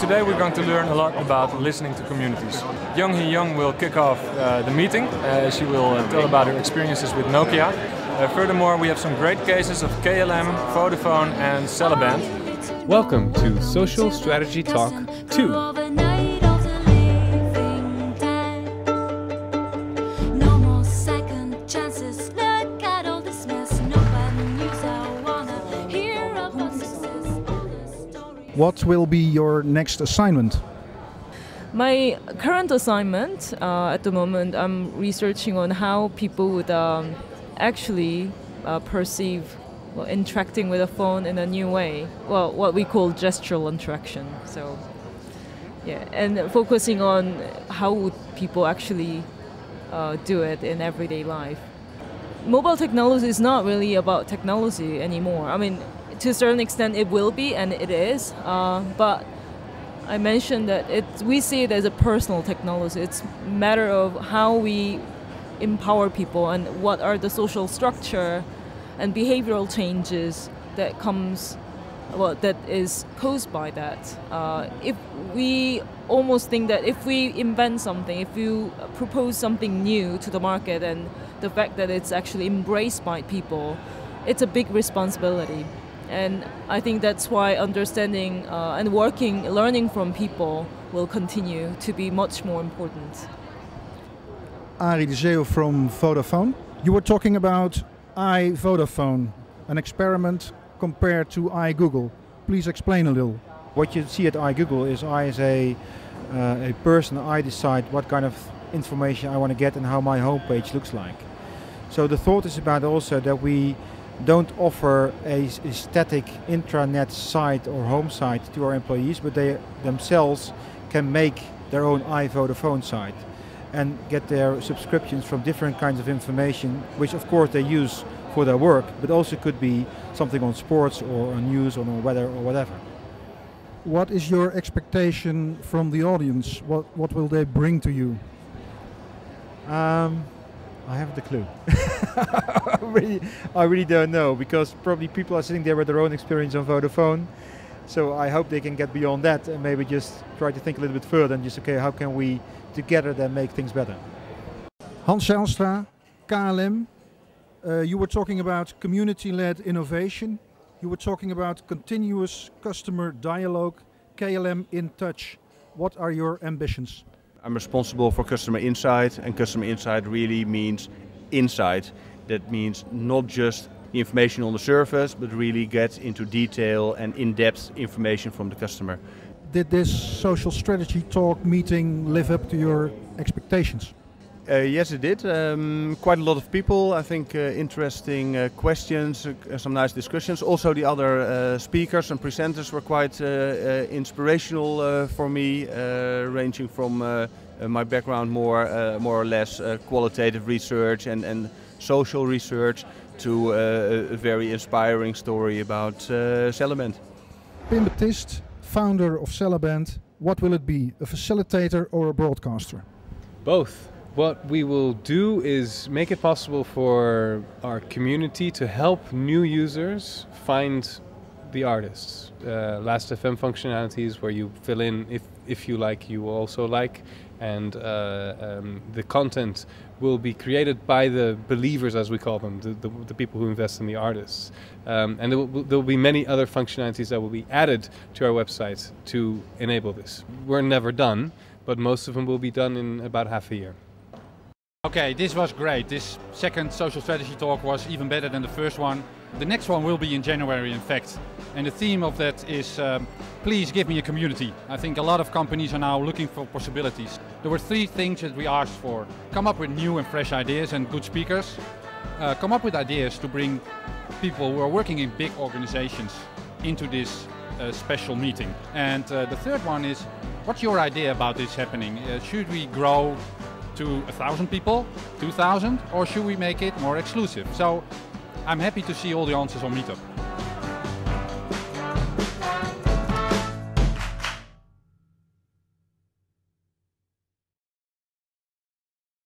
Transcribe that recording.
today we're going to learn a lot about listening to communities. Young Hee Young will kick off the meeting. She will tell about her experiences with Nokia. Furthermore, we have some great cases of KLM, Vodafone and Celeband. Welcome to Social Strategy Talk 2. What will be your next assignment? My current assignment at the moment, I'm researching on how people would actually perceive interacting with a phone in a new way. Well, what we call gestural interaction. So, yeah, and focusing on how would people actually do it in everyday life. Mobile technology is not really about technology anymore. I mean, to a certain extent it will be, and it is, but I mentioned that we see it as a personal technology. It's a matter of how we empower people and what are the social structure and behavioral changes that that is caused by that. If we almost think that if we invent something, if you propose something new to the market and the fact that it's actually embraced by people, it's a big responsibility. And I think that's why understanding and learning from people will continue to be much more important. Arie de Zeeuw from Vodafone. You were talking about iVodafone, an experiment compared to iGoogle. Please explain a little. What you see at iGoogle is I as a person, I decide what kind of information I want to get and how my homepage looks like. So the thought is about also that we don't offer a static intranet site or home site to our employees, but they themselves can make their own iVodafone site and get their subscriptions from different kinds of information, which of course they use for their work, but also could be something on sports or on news or on weather or whatever. What is your expectation from the audience? What will they bring to you? I haven't a clue. I really don't know, because probably people are sitting there with their own experience on Vodafone. So I hope they can get beyond that and maybe just try to think a little bit further and just, okay, how can we together then make things better? Hans Zijlstra, KLM. You were talking about community-led innovation. You were talking about continuous customer dialogue, KLM in touch. What are your ambitions? I'm responsible for customer insight, and customer insight really means insight. That means not just the information on the surface, but really get into detail and in-depth information from the customer. Did this social strategy talk meeting live up to your expectations? Yes, it did. Quite a lot of people, I think interesting questions, some nice discussions. Also the other speakers and presenters were quite inspirational for me, ranging from my background more or less qualitative research and social research to a very inspiring story about Celeband. Pim Baptiste, founder of Celeband. What will it be, a facilitator or a broadcaster? Both. What we will do is make it possible for our community to help new users find the artists. Last.fm functionalities where you fill in if you like, you also like, and the content will be created by the believers, as we call them, the people who invest in the artists. And there will be many other functionalities that will be added to our website to enable this. We're never done, but most of them will be done in about half a year. Okay, this was great. This second social strategy talk was even better than the first one. The next one will be in January, in fact. And the theme of that is, please give me a community. I think a lot of companies are now looking for possibilities. There were 3 things that we asked for. Come up with new and fresh ideas and good speakers. Come up with ideas to bring people who are working in big organizations into this special meeting. And the third one is, what's your idea about this happening? Should we grow to 1,000 people, 2,000, or should we make it more exclusive? So I'm happy to see all the answers on Meetup.